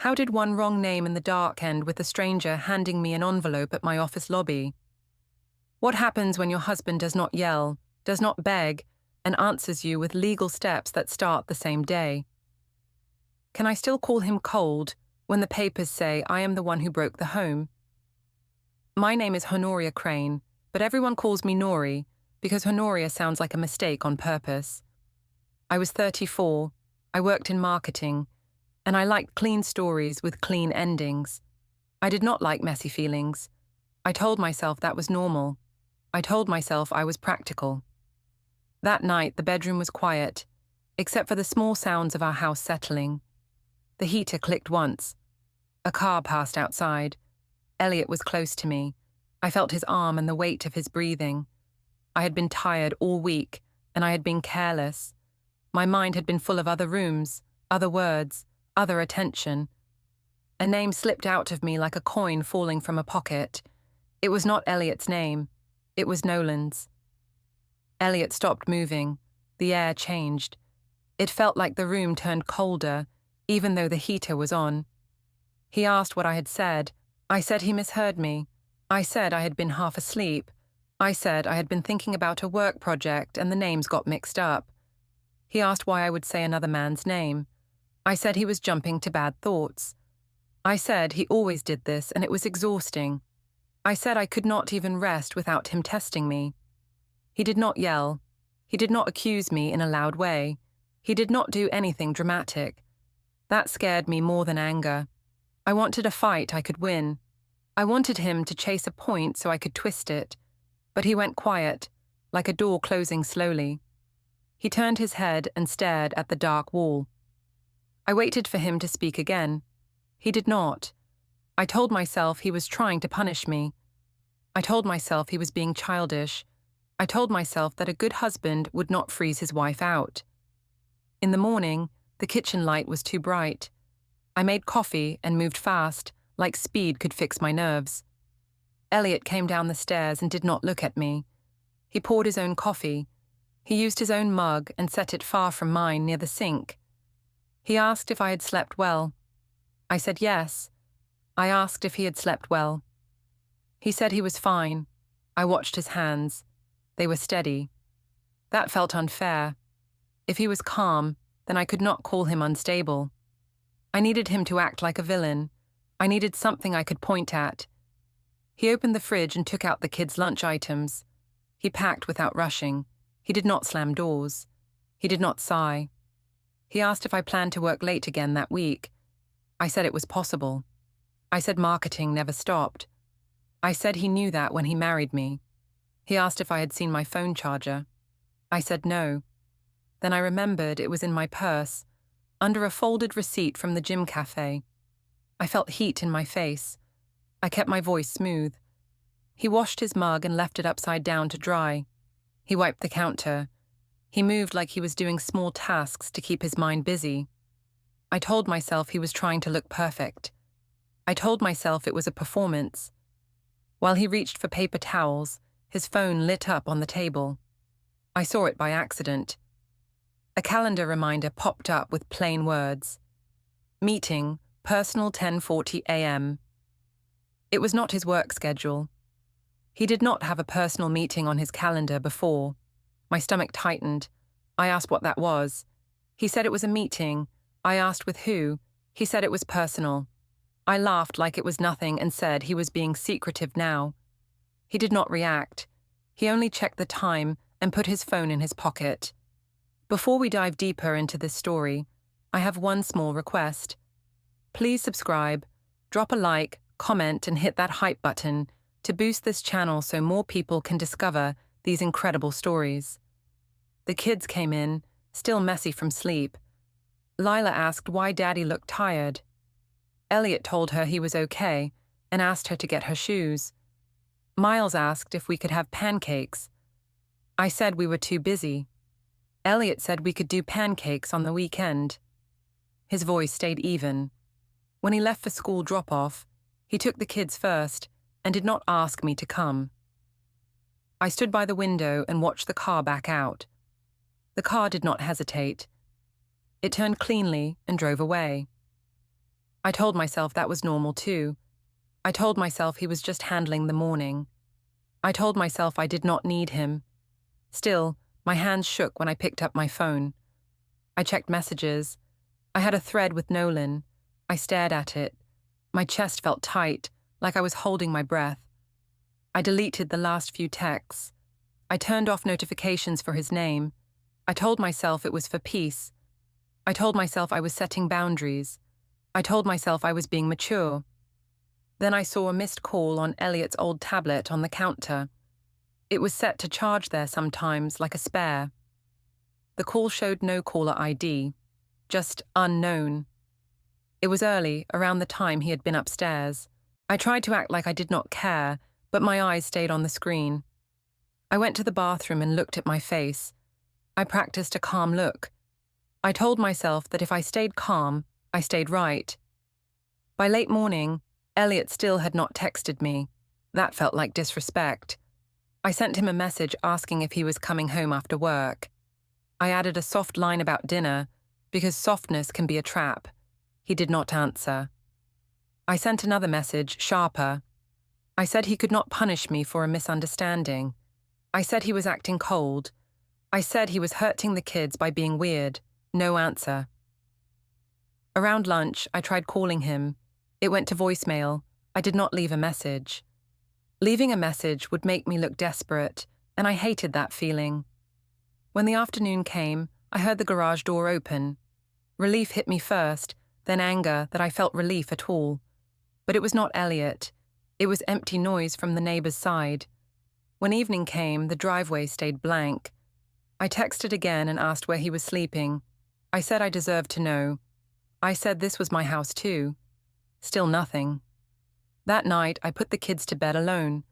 How did one wrong name in the dark end with a stranger handing me an envelope at my office lobby? What happens when your husband does not yell, does not beg, and answers you with legal steps that start the same day? Can I still call him cold when the papers say I am the one who broke the home? My name is Honoria Crane, but everyone calls me Nori because Honoria sounds like a mistake on purpose. I was 34, I worked in marketing, and I liked clean stories with clean endings. I did not like messy feelings. I told myself that was normal. I told myself I was practical. That night, the bedroom was quiet, except for the small sounds of our house settling. The heater clicked once. A car passed outside. Elliot was close to me. I felt his arm and the weight of his breathing. I had been tired all week, and I had been careless. My mind had been full of other rooms, other words, other attention. A name slipped out of me like a coin falling from a pocket. It was not Elliot's name. It was Nolan's. Elliot stopped moving. The air changed. It felt like the room turned colder, even though the heater was on. He asked what I had said. I said he misheard me. I said I had been half asleep. I said I had been thinking about a work project and the names got mixed up. He asked why I would say another man's name. I said he was jumping to bad thoughts. I said he always did this and it was exhausting. I said I could not even rest without him testing me. He did not yell. He did not accuse me in a loud way. He did not do anything dramatic. That scared me more than anger. I wanted a fight I could win. I wanted him to chase a point so I could twist it. But he went quiet, like a door closing slowly. He turned his head and stared at the dark wall. I waited for him to speak again. He did not. I told myself he was trying to punish me. I told myself he was being childish. I told myself that a good husband would not freeze his wife out. In the morning, the kitchen light was too bright. I made coffee and moved fast, like speed could fix my nerves. Elliot came down the stairs and did not look at me. He poured his own coffee. He used his own mug and set it far from mine near the sink. He asked if I had slept well. I said yes. I asked if he had slept well. He said he was fine. I watched his hands. They were steady. That felt unfair. If he was calm, then I could not call him unstable. I needed him to act like a villain. I needed something I could point at. He opened the fridge and took out the kids' lunch items. He packed without rushing. He did not slam doors. He did not sigh. He asked if I planned to work late again that week. I said it was possible. I said marketing never stopped. I said he knew that when he married me. He asked if I had seen my phone charger. I said no. Then I remembered it was in my purse, under a folded receipt from the gym cafe. I felt heat in my face. I kept my voice smooth. He washed his mug and left it upside down to dry. He wiped the counter. He moved like he was doing small tasks to keep his mind busy. I told myself he was trying to look perfect. I told myself it was a performance. While he reached for paper towels, his phone lit up on the table. I saw it by accident. A calendar reminder popped up with plain words. Meeting, personal 10:40 a.m. It was not his work schedule. He did not have a personal meeting on his calendar before. My stomach tightened. I asked what that was. He said it was a meeting. I asked with who. He said it was personal. I laughed like it was nothing and said he was being secretive now. He did not react. He only checked the time and put his phone in his pocket. Before we dive deeper into this story, I have one small request. Please subscribe, drop a like, comment, and hit that hype button to boost this channel so more people can discover these incredible stories. The kids came in, still messy from sleep. Lila asked why Daddy looked tired. Elliot told her he was okay and asked her to get her shoes. Miles asked if we could have pancakes. I said we were too busy. Elliot said we could do pancakes on the weekend. His voice stayed even. When he left for school drop-off, he took the kids first and did not ask me to come. I stood by the window and watched the car back out. The car did not hesitate. It turned cleanly and drove away. I told myself that was normal too. I told myself he was just handling the morning. I told myself I did not need him. Still, my hands shook when I picked up my phone. I checked messages. I had a thread with Nolan. I stared at it. My chest felt tight, like I was holding my breath. I deleted the last few texts. I turned off notifications for his name. I told myself it was for peace. I told myself I was setting boundaries. I told myself I was being mature. Then I saw a missed call on Elliot's old tablet on the counter. It was set to charge there sometimes, like a spare. The call showed no caller ID, just unknown. It was early, around the time he had been upstairs. I tried to act like I did not care, but my eyes stayed on the screen. I went to the bathroom and looked at my face. I practiced a calm look. I told myself that if I stayed calm, I stayed right. By late morning, Elliot still had not texted me. That felt like disrespect. I sent him a message asking if he was coming home after work. I added a soft line about dinner, because softness can be a trap. He did not answer. I sent another message, sharper. I said he could not punish me for a misunderstanding. I said he was acting cold. I said he was hurting the kids by being weird. No answer. Around lunch, I tried calling him. It went to voicemail. I did not leave a message. Leaving a message would make me look desperate, and I hated that feeling. When the afternoon came, I heard the garage door open. Relief hit me first, then anger that I felt relief at all. But it was not Elliot. It was empty noise from the neighbor's side. When evening came, the driveway stayed blank. I texted again and asked where he was sleeping. I said I deserved to know. I said this was my house too. Still nothing. That night, I put the kids to bed alone.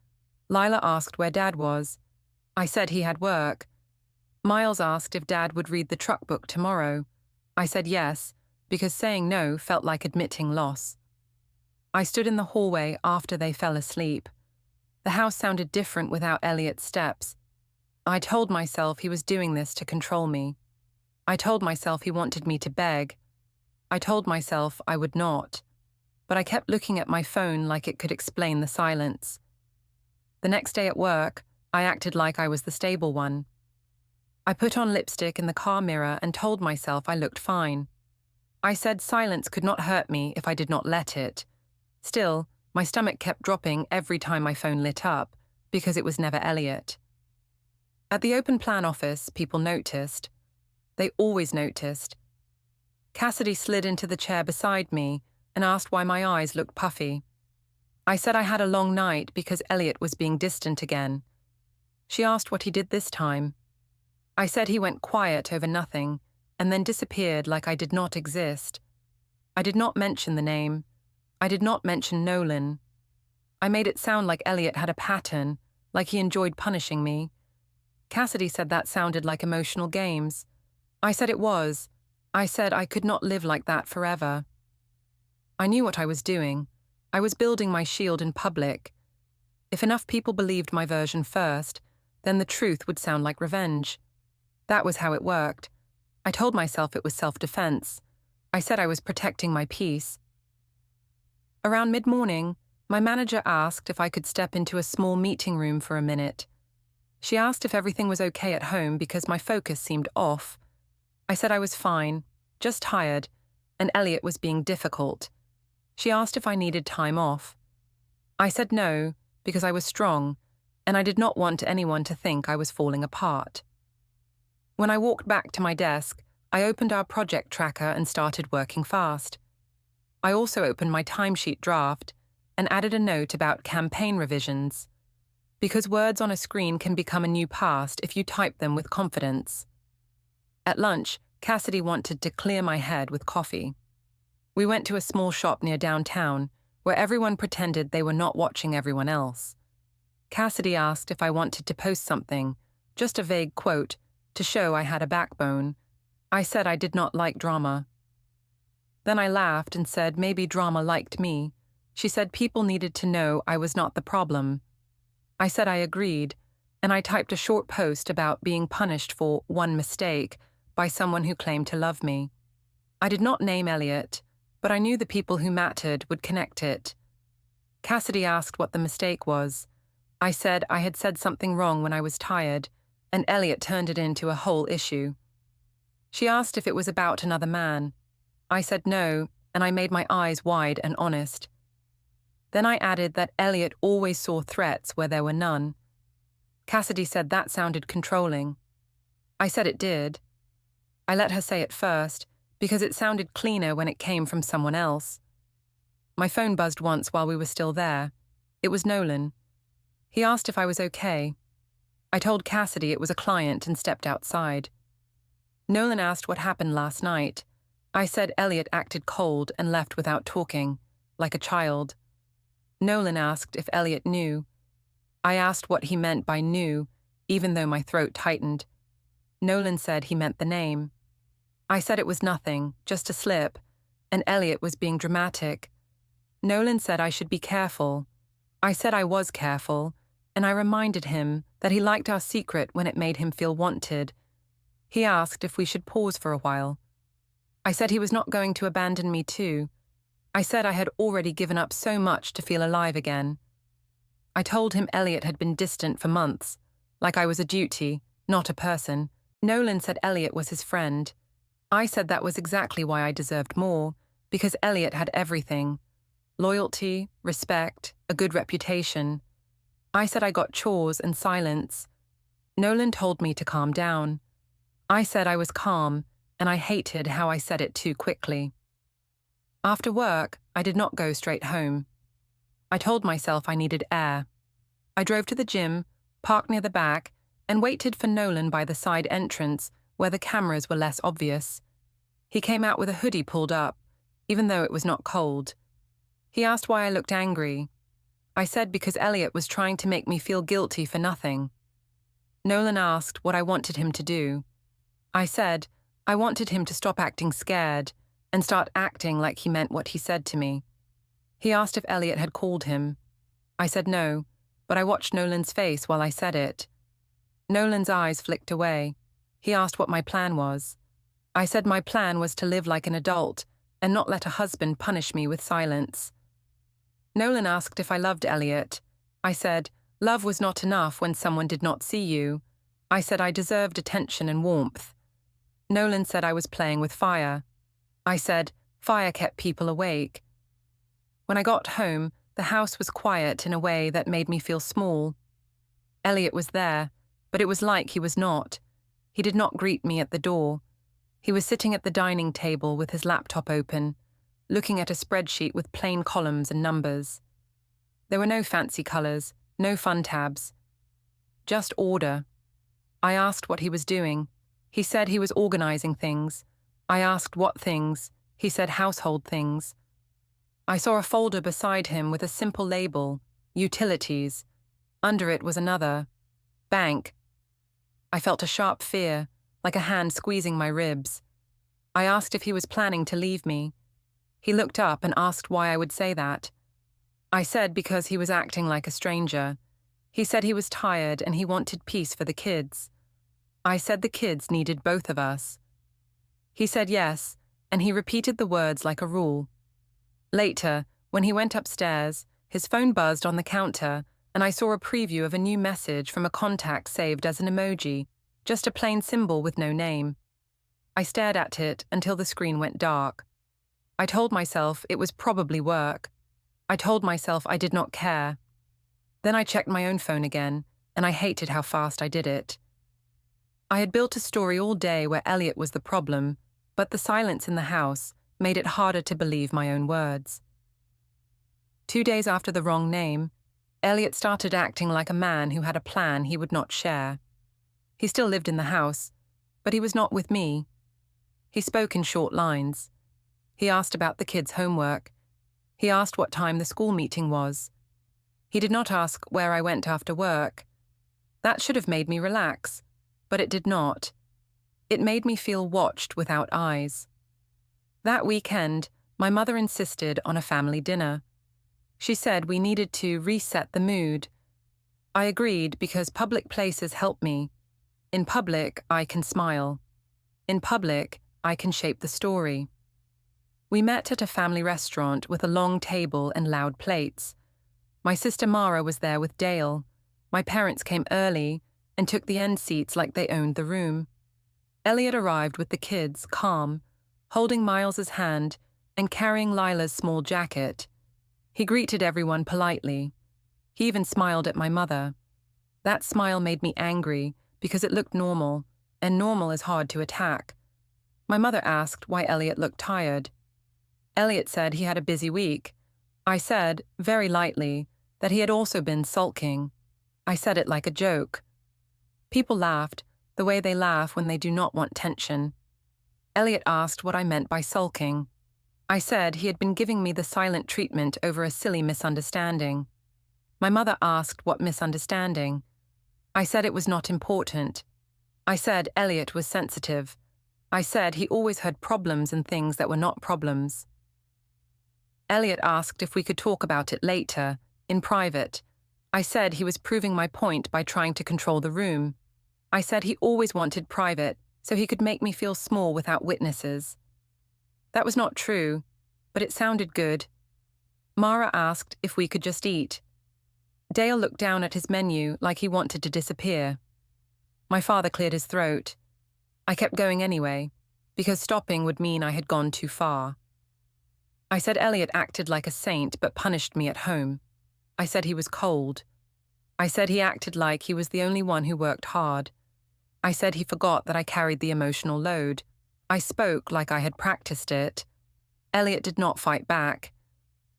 Lila asked where Dad was. I said he had work. Miles asked if Dad would read the truck book tomorrow. I said yes, because saying no felt like admitting loss. I stood in the hallway after they fell asleep. The house sounded different without Elliot's steps. I told myself he was doing this to control me. I told myself he wanted me to beg. I told myself I would not. But I kept looking at my phone like it could explain the silence. The next day at work, I acted like I was the stable one. I put on lipstick in the car mirror and told myself I looked fine. I said silence could not hurt me if I did not let it. Still, my stomach kept dropping every time my phone lit up, because it was never Elliot. At the open plan office, people noticed. They always noticed. Cassidy slid into the chair beside me and asked why my eyes looked puffy. I said I had a long night because Elliot was being distant again. She asked what he did this time. I said he went quiet over nothing and then disappeared like I did not exist. I did not mention the name. I did not mention Nolan. I made it sound like Elliot had a pattern, like he enjoyed punishing me. Cassidy said that sounded like emotional games. I said it was. I said I could not live like that forever. I knew what I was doing. I was building my shield in public. If enough people believed my version first, then the truth would sound like revenge. That was how it worked. I told myself it was self-defense. I said I was protecting my peace. Around mid-morning, my manager asked if I could step into a small meeting room for a minute. She asked if everything was okay at home because my focus seemed off. I said I was fine, just tired, and Elliot was being difficult. She asked if I needed time off. I said no, because I was strong, and I did not want anyone to think I was falling apart. When I walked back to my desk, I opened our project tracker and started working fast. I also opened my timesheet draft and added a note about campaign revisions, because words on a screen can become a new past if you type them with confidence. At lunch, Cassidy wanted to clear my head with coffee. We went to a small shop near downtown, where everyone pretended they were not watching everyone else. Cassidy asked if I wanted to post something, just a vague quote, to show I had a backbone. I said I did not like drama. Then I laughed and said maybe drama liked me. She said people needed to know I was not the problem. I said I agreed, and I typed a short post about being punished for one mistake by someone who claimed to love me. I did not name Elliot. but I knew the people who mattered would connect it. Cassidy asked what the mistake was. I said I had said something wrong when I was tired, and Elliot turned it into a whole issue. She asked if it was about another man. I said no, and I made my eyes wide and honest. Then I added that Elliot always saw threats where there were none. Cassidy said that sounded controlling. I said it did. I let her say it first, because it sounded cleaner when it came from someone else. My phone buzzed once while we were still there. It was Nolan. He asked if I was okay. I told Cassidy it was a client and stepped outside. Nolan asked what happened last night. I said Elliot acted cold and left without talking, like a child. Nolan asked if Elliot knew. I asked what he meant by knew, even though my throat tightened. Nolan said he meant the name. I said it was nothing, just a slip, and Elliot was being dramatic. Nolan said I should be careful. I said I was careful, and I reminded him that he liked our secret when it made him feel wanted. He asked if we should pause for a while. I said he was not going to abandon me too. I said I had already given up so much to feel alive again. I told him Elliot had been distant for months, like I was a duty, not a person. Nolan said Elliot was his friend. I said that was exactly why I deserved more, because Elliot had everything. Loyalty, respect, a good reputation. I said I got chores and silence. Nolan told me to calm down. I said I was calm, and I hated how I said it too quickly. After work, I did not go straight home. I told myself I needed air. I drove to the gym, parked near the back, and waited for Nolan by the side entrance where the cameras were less obvious. He came out with a hoodie pulled up, even though it was not cold. He asked why I looked angry. I said because Elliot was trying to make me feel guilty for nothing. Nolan asked what I wanted him to do. I said I wanted him to stop acting scared and start acting like he meant what he said to me. He asked if Elliot had called him. I said no, but I watched Nolan's face while I said it. Nolan's eyes flicked away. He asked what my plan was. I said my plan was to live like an adult and not let a husband punish me with silence. Nolan asked if I loved Elliot. I said love was not enough when someone did not see you. I said I deserved attention and warmth. Nolan said I was playing with fire. I said fire kept people awake. When I got home, the house was quiet in a way that made me feel small. Elliot was there, but it was like he was not. He did not greet me at the door. He was sitting at the dining table with his laptop open, looking at a spreadsheet with plain columns and numbers. There were no fancy colors, no fun tabs. Just order. I asked what he was doing. He said he was organizing things. I asked what things. He said household things. I saw a folder beside him with a simple label, Utilities. Under it was another, Bank. I felt a sharp fear, like a hand squeezing my ribs. I asked if he was planning to leave me. He looked up and asked why I would say that. I said because he was acting like a stranger. He said he was tired and he wanted peace for the kids. I said the kids needed both of us. He said yes, and he repeated the words like a rule. Later, when he went upstairs, his phone buzzed on the counter, and I saw a preview of a new message from a contact saved as an emoji, just a plain symbol with no name. I stared at it until the screen went dark. I told myself it was probably work. I told myself I did not care. Then I checked my own phone again, and I hated how fast I did it. I had built a story all day where Elliot was the problem, but the silence in the house made it harder to believe my own words. 2 days after the wrong name, Elliot started acting like a man who had a plan he would not share. He still lived in the house, but he was not with me. He spoke in short lines. He asked about the kids' homework. He asked what time the school meeting was. He did not ask where I went after work. That should have made me relax, but it did not. It made me feel watched without eyes. That weekend, my mother insisted on a family dinner. She said we needed to reset the mood. I agreed because public places help me. In public, I can smile. In public, I can shape the story. We met at a family restaurant with a long table and loud plates. My sister Mara was there with Dale. My parents came early and took the end seats like they owned the room. Elliot arrived with the kids, calm, holding Miles's hand and carrying Lila's small jacket. He greeted everyone politely. He even smiled at my mother. That smile made me angry because it looked normal, and normal is hard to attack. My mother asked why Elliot looked tired. Elliot said he had a busy week. I said, very lightly, that he had also been sulking. I said it like a joke. People laughed, the way they laugh when they do not want tension. Elliot asked what I meant by sulking. I said he had been giving me the silent treatment over a silly misunderstanding. My mother asked what misunderstanding. I said it was not important. I said Elliot was sensitive. I said he always had problems and things that were not problems. Elliot asked if we could talk about it later, in private. I said he was proving my point by trying to control the room. I said he always wanted private, so he could make me feel small without witnesses. That was not true, but it sounded good. Mara asked if we could just eat. Dale looked down at his menu like he wanted to disappear. My father cleared his throat. I kept going anyway, because stopping would mean I had gone too far. I said Elliot acted like a saint but punished me at home. I said he was cold. I said he acted like he was the only one who worked hard. I said he forgot that I carried the emotional load. I spoke like I had practiced it. Elliot did not fight back.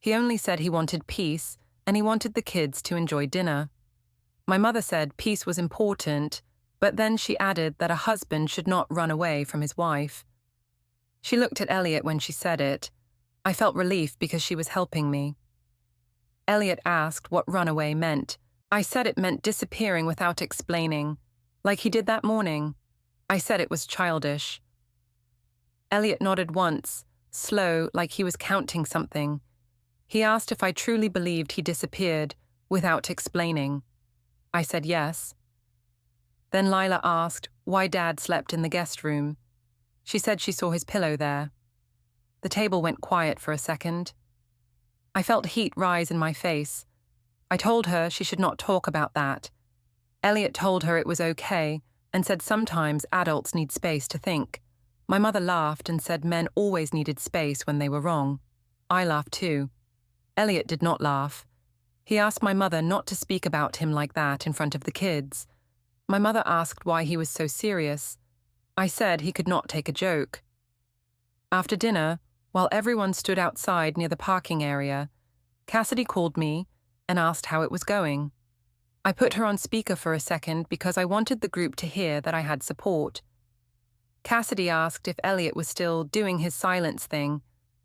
He only said he wanted peace, and he wanted the kids to enjoy dinner. My mother said peace was important, but then she added that a husband should not run away from his wife. She looked at Elliot when she said it. I felt relief because she was helping me. Elliot asked what runaway meant. I said it meant disappearing without explaining, like he did that morning. I said it was childish. Elliot nodded once, slow, like he was counting something. He asked if I truly believed he disappeared, without explaining. I said yes. Then Lila asked why Dad slept in the guest room. She said she saw his pillow there. The table went quiet for a second. I felt heat rise in my face. I told her she should not talk about that. Elliot told her it was okay and said sometimes adults need space to think. My mother laughed and said men always needed space when they were wrong. I laughed too. Elliot did not laugh. He asked my mother not to speak about him like that in front of the kids. My mother asked why he was so serious. I said he could not take a joke. After dinner, while everyone stood outside near the parking area, Cassidy called me and asked how it was going. I put her on speaker for a second because I wanted the group to hear that I had support. Cassidy asked if Elliot was still doing his silence thing.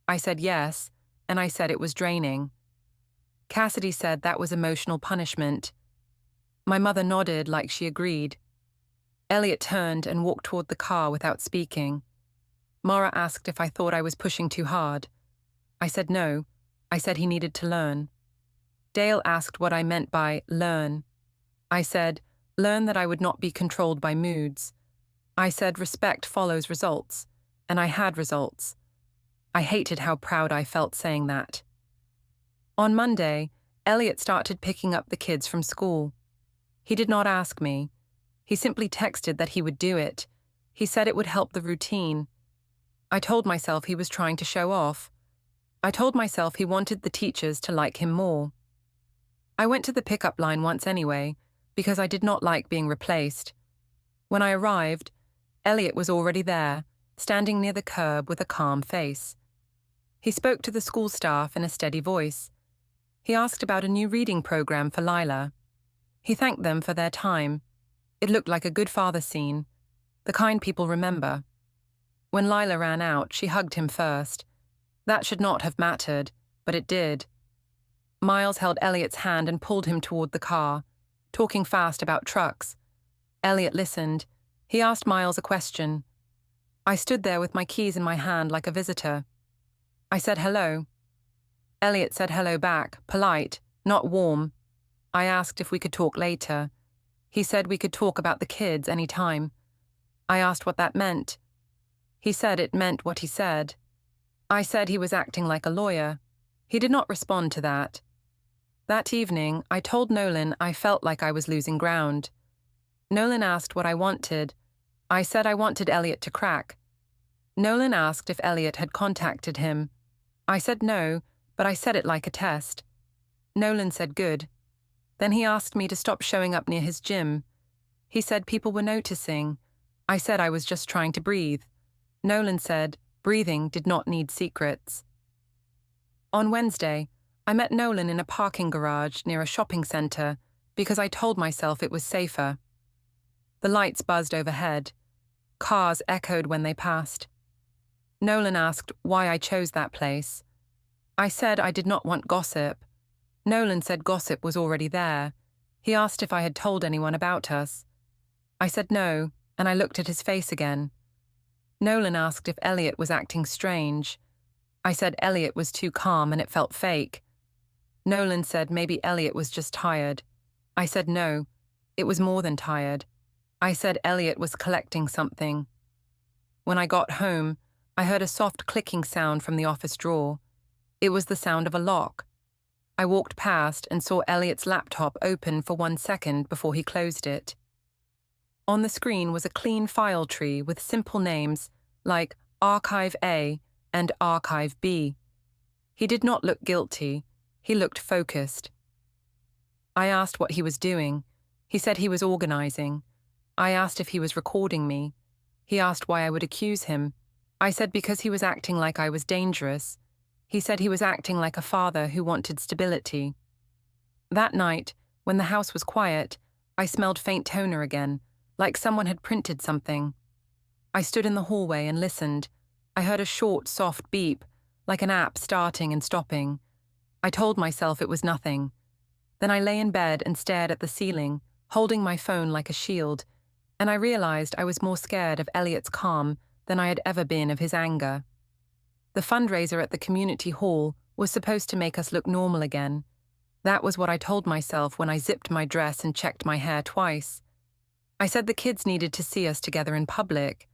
I said yes, and I said it was draining. Cassidy said that was emotional punishment. My mother nodded like she agreed. Elliot turned and walked toward the car without speaking. Mara asked if I thought I was pushing too hard. I said no. I said he needed to learn. Dale asked what I meant by learn. I said, learn that I would not be controlled by moods. I said respect follows results, and I had results. I hated how proud I felt saying that. On Monday, Elliot started picking up the kids from school. He did not ask me. He simply texted that he would do it. He said it would help the routine. I told myself he was trying to show off. I told myself he wanted the teachers to like him more. I went to the pickup line once anyway, because I did not like being replaced. When I arrived, Elliot was already there, standing near the curb with a calm face. He spoke to the school staff in a steady voice. He asked about a new reading program for Lila. He thanked them for their time. It looked like a good father scene, the kind people remember. When Lila ran out, she hugged him first. That should not have mattered, but it did. Miles held Elliot's hand and pulled him toward the car, talking fast about trucks. Elliot listened. He asked Miles a question. I stood there with my keys in my hand like a visitor. I said hello. Elliot said hello back, polite, not warm. I asked if we could talk later. He said we could talk about the kids any time. I asked what that meant. He said it meant what he said. I said he was acting like a lawyer. He did not respond to that. That evening, I told Nolan I felt like I was losing ground. Nolan asked what I wanted. I said I wanted Elliot to crack. Nolan asked if Elliot had contacted him. I said no, but I said it like a test. Nolan said good. Then he asked me to stop showing up near his gym. He said people were noticing. I said I was just trying to breathe. Nolan said breathing did not need secrets. On Wednesday, I met Nolan in a parking garage near a shopping center because I told myself it was safer. The lights buzzed overhead. Cars echoed when they passed. Nolan asked why I chose that place. I said I did not want gossip. Nolan said gossip was already there. He asked if I had told anyone about us. I said no, and I looked at his face again. Nolan asked if Elliot was acting strange. I said Elliot was too calm and it felt fake. Nolan said maybe Elliot was just tired. I said no, it was more than tired. I said Elliot was collecting something. When I got home, I heard a soft clicking sound from the office drawer. It was the sound of a lock. I walked past and saw Elliot's laptop open for 1 second before he closed it. On the screen was a clean file tree with simple names like Archive A and Archive B. He did not look guilty. He looked focused. I asked what he was doing. He said he was organizing. I asked if he was recording me. He asked why I would accuse him. I said because he was acting like I was dangerous. He said he was acting like a father who wanted stability. That night, when the house was quiet, I smelled faint toner again, like someone had printed something. I stood in the hallway and listened. I heard a short, soft beep, like an app starting and stopping. I told myself it was nothing. Then I lay in bed and stared at the ceiling, holding my phone like a shield, and I realized I was more scared of Elliot's calm than I had ever been of his anger. The fundraiser at the community hall was supposed to make us look normal again. That was what I told myself when I zipped my dress and checked my hair twice. I said the kids needed to see us together in public.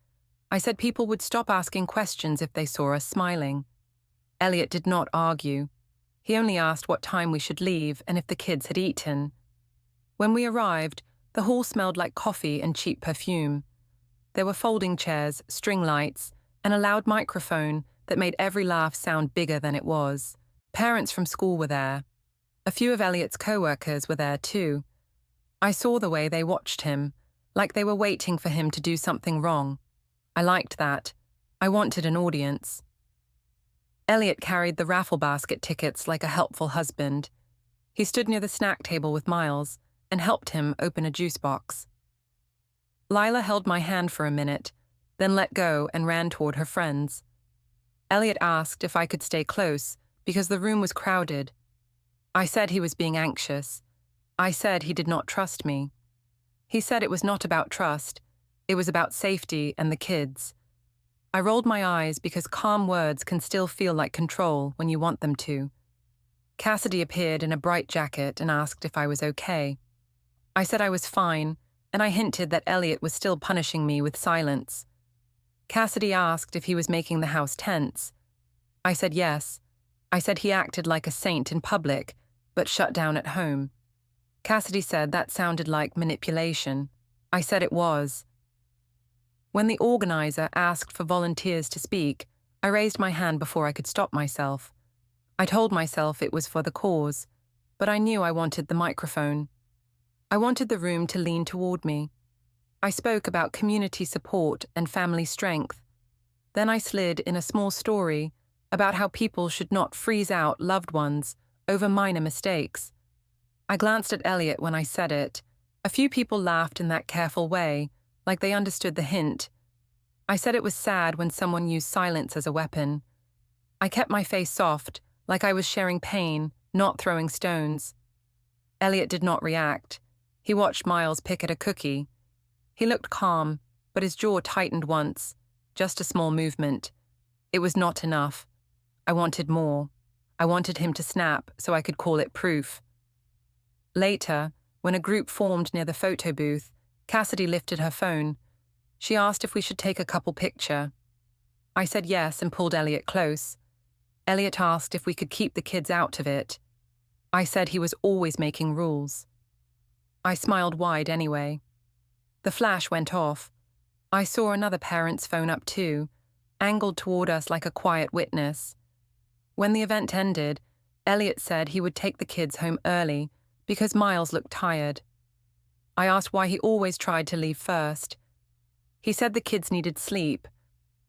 I said people would stop asking questions if they saw us smiling. Elliot did not argue. He only asked what time we should leave and if the kids had eaten. When we arrived, the hall smelled like coffee and cheap perfume. There were folding chairs, string lights, and a loud microphone that made every laugh sound bigger than it was. Parents from school were there. A few of Elliot's co-workers were there too. I saw the way they watched him, like they were waiting for him to do something wrong. I liked that. I wanted an audience. Elliot carried the raffle basket tickets like a helpful husband. He stood near the snack table with Miles and helped him open a juice box. Lila held my hand for a minute, then let go and ran toward her friends. Elliot asked if I could stay close because the room was crowded. I said he was being anxious. I said he did not trust me. He said it was not about trust. It was about safety and the kids. I rolled my eyes because calm words can still feel like control when you want them to. Cassidy appeared in a bright jacket and asked if I was okay. I said I was fine, and I hinted that Elliot was still punishing me with silence. Cassidy asked if he was making the house tense. I said yes. I said he acted like a saint in public, but shut down at home. Cassidy said that sounded like manipulation. I said it was. When the organizer asked for volunteers to speak, I raised my hand before I could stop myself. I told myself it was for the cause, but I knew I wanted the microphone. I wanted the room to lean toward me. I spoke about community support and family strength. Then I slid in a small story about how people should not freeze out loved ones over minor mistakes. I glanced at Elliot when I said it. A few people laughed in that careful way, like they understood the hint. I said it was sad when someone used silence as a weapon. I kept my face soft, like I was sharing pain, not throwing stones. Elliot did not react. He watched Miles pick at a cookie. He looked calm, but his jaw tightened once, just a small movement. It was not enough. I wanted more. I wanted him to snap so I could call it proof. Later, when a group formed near the photo booth, Cassidy lifted her phone. She asked if we should take a couple picture. I said yes and pulled Elliot close. Elliot asked if we could keep the kids out of it. I said he was always making rules. I smiled wide anyway. The flash went off. I saw another parent's phone up too, angled toward us like a quiet witness. When the event ended, Elliot said he would take the kids home early because Miles looked tired. I asked why he always tried to leave first. He said the kids needed sleep.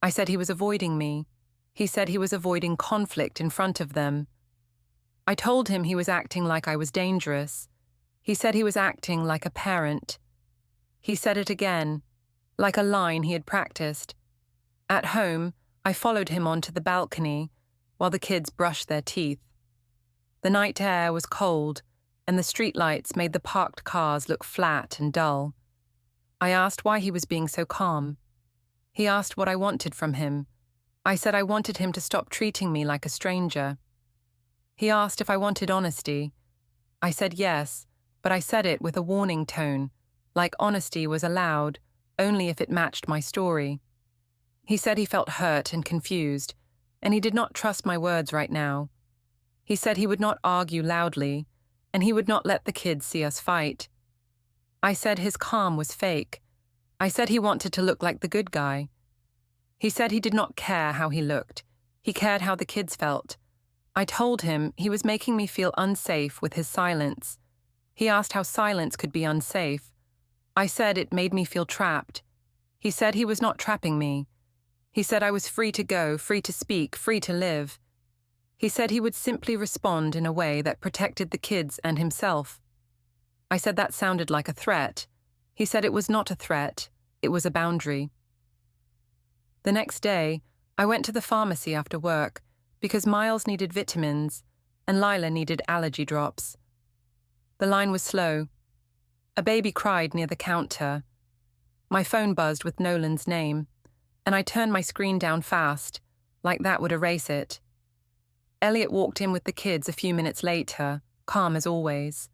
I said he was avoiding me. He said he was avoiding conflict in front of them. I told him he was acting like I was dangerous. He said he was acting like a parent. He said it again, like a line he had practiced. At home, I followed him onto the balcony while the kids brushed their teeth. The night air was cold, and the streetlights made the parked cars look flat and dull. I asked why he was being so calm. He asked what I wanted from him. I said I wanted him to stop treating me like a stranger. He asked if I wanted honesty. I said yes, but I said it with a warning tone, like honesty was allowed only if it matched my story. He said he felt hurt and confused, and he did not trust my words right now. He said he would not argue loudly, and he would not let the kids see us fight. I said his calm was fake. I said he wanted to look like the good guy. He said he did not care how he looked. He cared how the kids felt. I told him he was making me feel unsafe with his silence. He asked how silence could be unsafe. I said it made me feel trapped. He said he was not trapping me. He said I was free to go, free to speak, free to live. He said he would simply respond in a way that protected the kids and himself. I said that sounded like a threat. He said it was not a threat, it was a boundary. The next day, I went to the pharmacy after work because Miles needed vitamins and Lila needed allergy drops. The line was slow. A baby cried near the counter. My phone buzzed with Nolan's name, and I turned my screen down fast, like that would erase it. Elliot walked in with the kids a few minutes later, calm as always.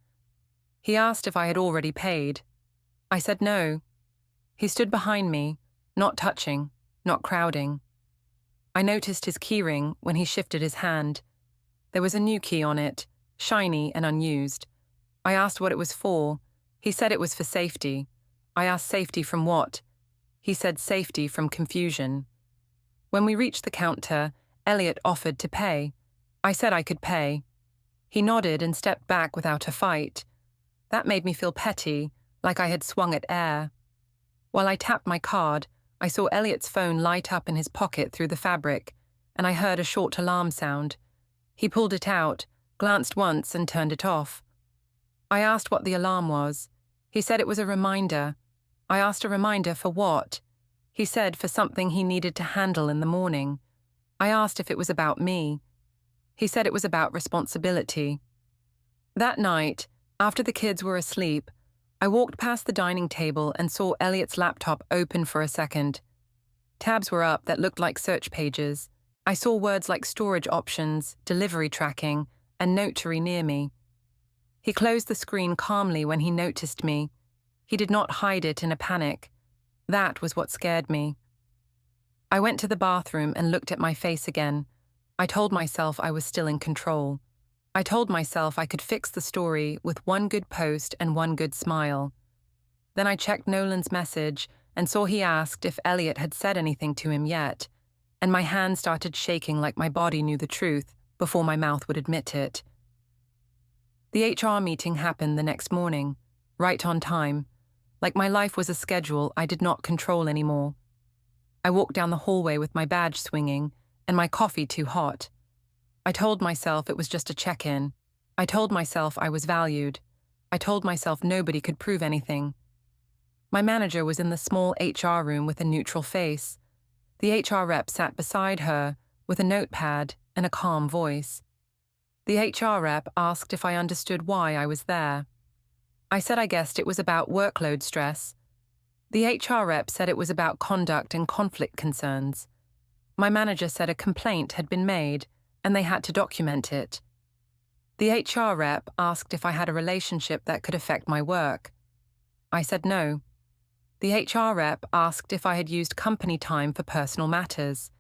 He asked if I had already paid. I said no. He stood behind me, not touching, not crowding. I noticed his keyring when he shifted his hand. There was a new key on it, shiny and unused. I asked what it was for. He said it was for safety. I asked safety from what? He said safety from confusion. When we reached the counter, Elliot offered to pay. I said I could pay. He nodded and stepped back without a fight. That made me feel petty, like I had swung at air. While I tapped my card, I saw Elliot's phone light up in his pocket through the fabric, and I heard a short alarm sound. He pulled it out, glanced once and turned it off. I asked what the alarm was. He said it was a reminder. I asked a reminder for what? He said for something he needed to handle in the morning. I asked if it was about me. He said it was about responsibility. That night, after the kids were asleep, I walked past the dining table and saw Elliot's laptop open for a second. Tabs were up that looked like search pages. I saw words like storage options, delivery tracking, and notary near me. He closed the screen calmly when he noticed me. He did not hide it in a panic. That was what scared me. I went to the bathroom and looked at my face again. I told myself I was still in control. I told myself I could fix the story with one good post and one good smile. Then I checked Nolan's message and saw he asked if Elliot had said anything to him yet, and my hand started shaking like my body knew the truth before my mouth would admit it. The HR meeting happened the next morning, right on time, like my life was a schedule I did not control anymore. I walked down the hallway with my badge swinging and my coffee too hot. I told myself it was just a check-in. I told myself I was valued. I told myself nobody could prove anything. My manager was in the small HR room with a neutral face. The HR rep sat beside her with a notepad and a calm voice. The HR rep asked if I understood why I was there. I said I guessed it was about workload stress. The HR rep said it was about conduct and conflict concerns. My manager said a complaint had been made and they had to document it. The HR rep asked if I had a relationship that could affect my work. I said no. The HR rep asked if I had used company time for personal matters.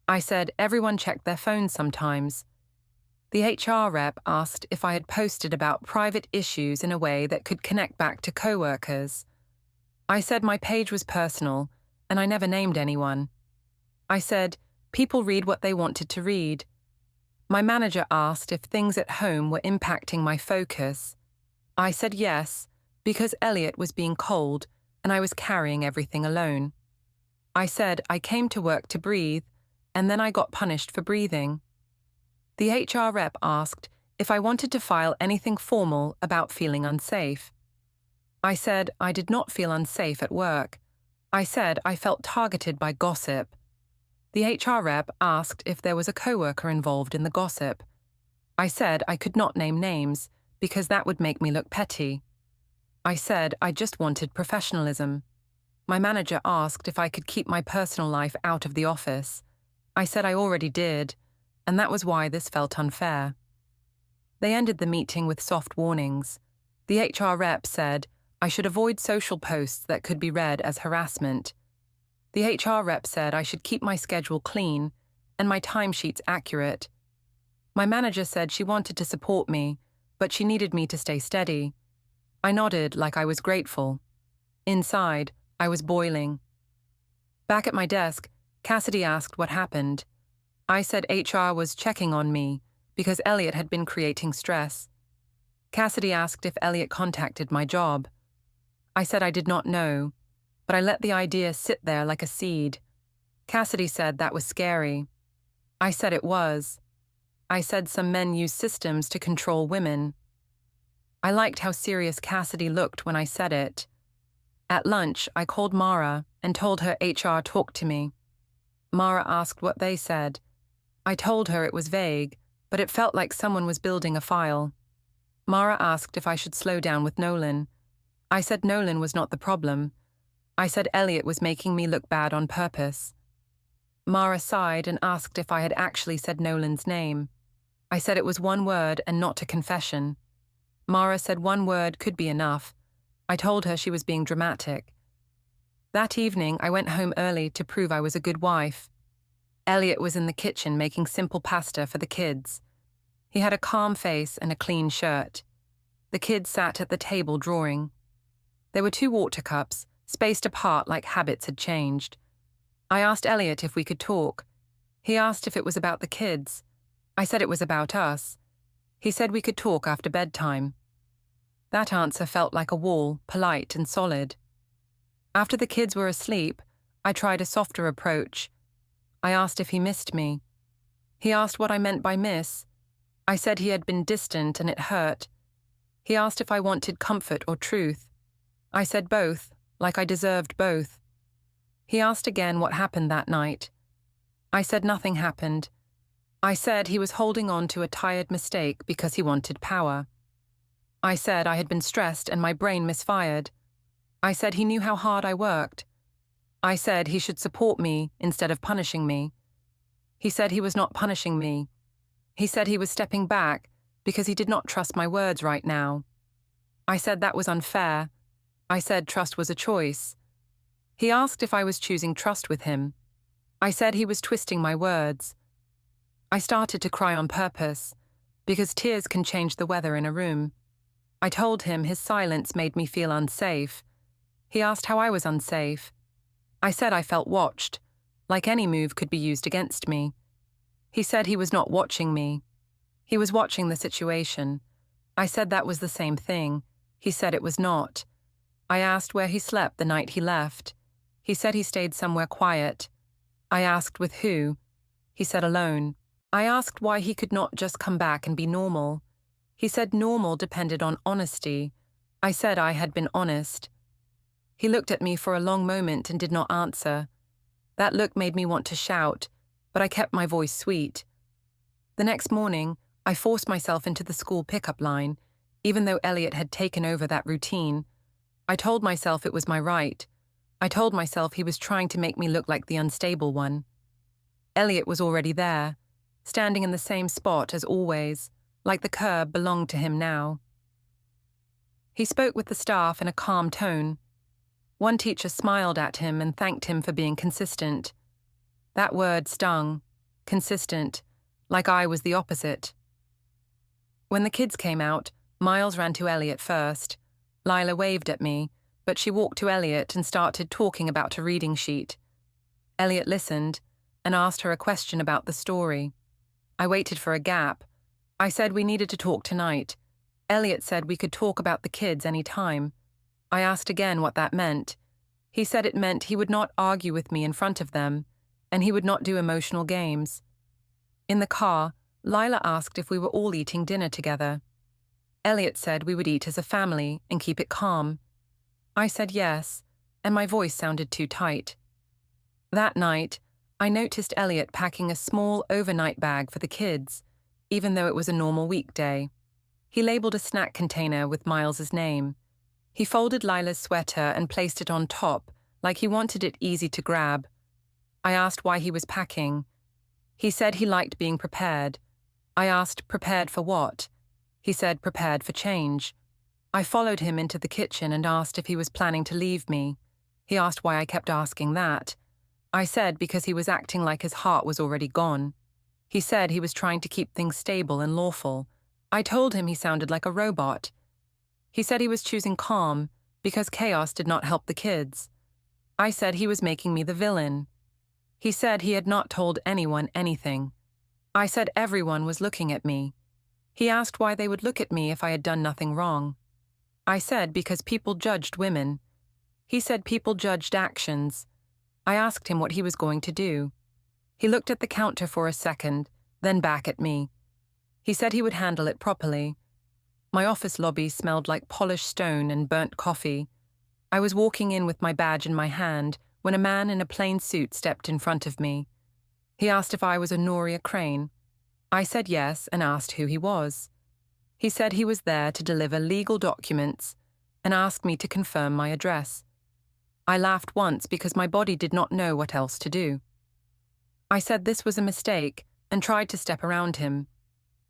I said everyone checked their phones sometimes. The HR rep asked if I had posted about private issues in a way that could connect back to coworkers. I said my page was personal, and I never named anyone. I said people read what they wanted to read. My manager asked if things at home were impacting my focus. I said yes, because Elliot was being cold and I was carrying everything alone. I said I came to work to breathe, and then I got punished for breathing. The HR rep asked if I wanted to file anything formal about feeling unsafe. I said I did not feel unsafe at work. I said I felt targeted by gossip. The HR rep asked if there was a coworker involved in the gossip. I said I could not name names because that would make me look petty. I said I just wanted professionalism. My manager asked if I could keep my personal life out of the office. I said I already did, and that was why this felt unfair. They ended the meeting with soft warnings. The HR rep said I should avoid social posts that could be read as harassment. The HR rep said I should keep my schedule clean and my timesheets accurate. My manager said she wanted to support me, but she needed me to stay steady. I nodded like I was grateful. Inside, I was boiling. Back at my desk, Cassidy asked what happened. I said HR was checking on me because Elliot had been creating stress. Cassidy asked if Elliot contacted my job. I said I did not know, but I let the idea sit there like a seed. Cassidy said that was scary. I said it was. I said some men use systems to control women. I liked how serious Cassidy looked when I said it. At lunch, I called Mara and told her HR talked to me. Mara asked what they said. I told her it was vague, but it felt like someone was building a file. Mara asked if I should slow down with Nolan. I said Nolan was not the problem. I said Elliot was making me look bad on purpose. Mara sighed and asked if I had actually said Nolan's name. I said it was one word and not a confession. Mara said one word could be enough. I told her she was being dramatic. That evening, I went home early to prove I was a good wife. Elliot was in the kitchen making simple pasta for the kids. He had a calm face and a clean shirt. The kids sat at the table drawing. There were 2 water cups, spaced apart like habits had changed. I asked Elliot if we could talk. He asked if it was about the kids. I said it was about us. He said we could talk after bedtime. That answer felt like a wall, polite and solid. After the kids were asleep, I tried a softer approach. I asked if he missed me. He asked what I meant by miss. I said he had been distant and it hurt. He asked if I wanted comfort or truth. I said both, like I deserved both. He asked again what happened that night. I said nothing happened. I said he was holding on to a tired mistake because he wanted power. I said I had been stressed and my brain misfired. I said he knew how hard I worked. I said he should support me instead of punishing me. He said he was not punishing me. He said he was stepping back because he did not trust my words right now. I said that was unfair. I said trust was a choice. He asked if I was choosing trust with him. I said he was twisting my words. I started to cry on purpose, because tears can change the weather in a room. I told him his silence made me feel unsafe. He asked how I was unsafe. I said I felt watched, like any move could be used against me. He said he was not watching me. He was watching the situation. I said that was the same thing. He said it was not. I asked where he slept the night he left. He said he stayed somewhere quiet. I asked with who. He said alone. I asked why he could not just come back and be normal. He said normal depended on honesty. I said I had been honest. He looked at me for a long moment and did not answer. That look made me want to shout, but I kept my voice sweet. The next morning, I forced myself into the school pickup line, even though Elliot had taken over that routine. I told myself it was my right. I told myself he was trying to make me look like the unstable one. Elliot was already there, standing in the same spot as always, like the curb belonged to him now. He spoke with the staff in a calm tone. One teacher smiled at him and thanked him for being consistent. That word stung. consistent, like I was the opposite. When the kids came out, Miles ran to Elliot first. Lila waved at me, but she walked to Elliot and started talking about a reading sheet. Elliot listened and asked her a question about the story. I waited for a gap. I said we needed to talk tonight. Elliot said we could talk about the kids any time. I asked again what that meant. He said it meant he would not argue with me in front of them, and he would not do emotional games. In the car, Lila asked if we were all eating dinner together. Elliot said we would eat as a family and keep it calm. I said yes, and my voice sounded too tight. That night, I noticed Elliot packing a small overnight bag for the kids, even though it was a normal weekday. He labeled a snack container with Miles's name. He folded Lila's sweater and placed it on top, like he wanted it easy to grab. I asked why he was packing. He said he liked being prepared. I asked, prepared for what? He said, prepared for change. I followed him into the kitchen and asked if he was planning to leave me. He asked why I kept asking that. I said because he was acting like his heart was already gone. He said he was trying to keep things stable and lawful. I told him he sounded like a robot. He said he was choosing calm because chaos did not help the kids. I said he was making me the villain. He said he had not told anyone anything. I said everyone was looking at me. He asked why they would look at me if I had done nothing wrong. I said because people judged women. He said people judged actions. I asked him what he was going to do. He looked at the counter for a second, then back at me. He said he would handle it properly. My office lobby smelled like polished stone and burnt coffee. I was walking in with my badge in my hand when a man in a plain suit stepped in front of me. He asked if I was Honoria Crane. I said yes and asked who he was. He said he was there to deliver legal documents and asked me to confirm my address. I laughed once because my body did not know what else to do. I said this was a mistake and tried to step around him.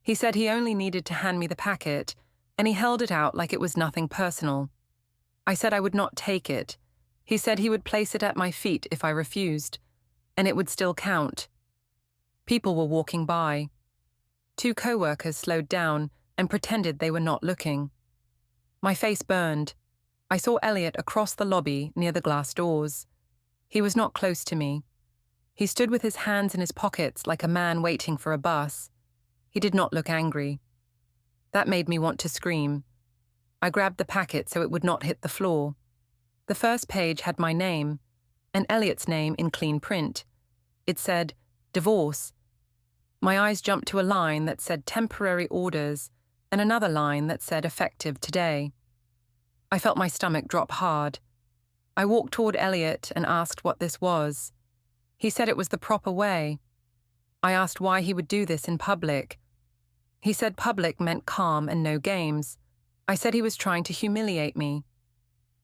He said he only needed to hand me the packet, and he held it out like it was nothing personal. I said I would not take it. He said he would place it at my feet if I refused, and it would still count. People were walking by. 2 co-workers slowed down and pretended they were not looking. My face burned. I saw Elliot across the lobby near the glass doors. He was not close to me. He stood with his hands in his pockets like a man waiting for a bus. He did not look angry. That made me want to scream. I grabbed the packet so it would not hit the floor. The first page had my name, and Elliot's name in clean print. It said, divorce. My eyes jumped to a line that said temporary orders and another line that said effective today. I felt my stomach drop hard. I walked toward Elliot and asked what this was. He said it was the proper way. I asked why he would do this in public. He said public meant calm and no games. I said he was trying to humiliate me.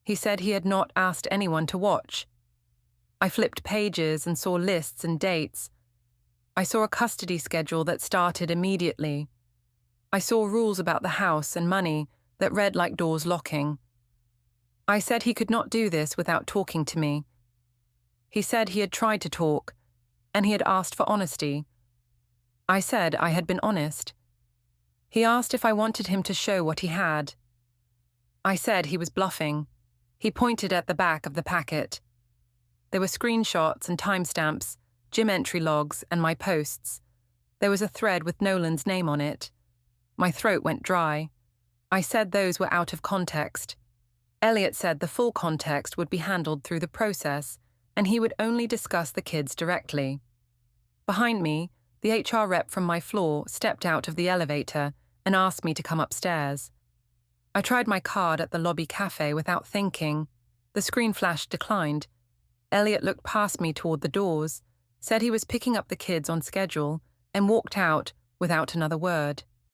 He said he had not asked anyone to watch. I flipped pages and saw lists and dates. I saw a custody schedule that started immediately. I saw rules about the house and money that read like doors locking. I said he could not do this without talking to me. He said he had tried to talk, and he had asked for honesty. I said I had been honest. He asked if I wanted him to show what he had. I said he was bluffing. He pointed at the back of the packet. There were screenshots and timestamps, gym entry logs, and my posts. There was a thread with Nolan's name on it. My throat went dry. I said those were out of context. Elliot said the full context would be handled through the process, and he would only discuss the kids directly. Behind me, the HR rep from my floor stepped out of the elevator and asked me to come upstairs. I tried my card at the lobby cafe without thinking. The screen flash declined. Elliot looked past me toward the doors, said he was picking up the kids on schedule, and walked out without another word.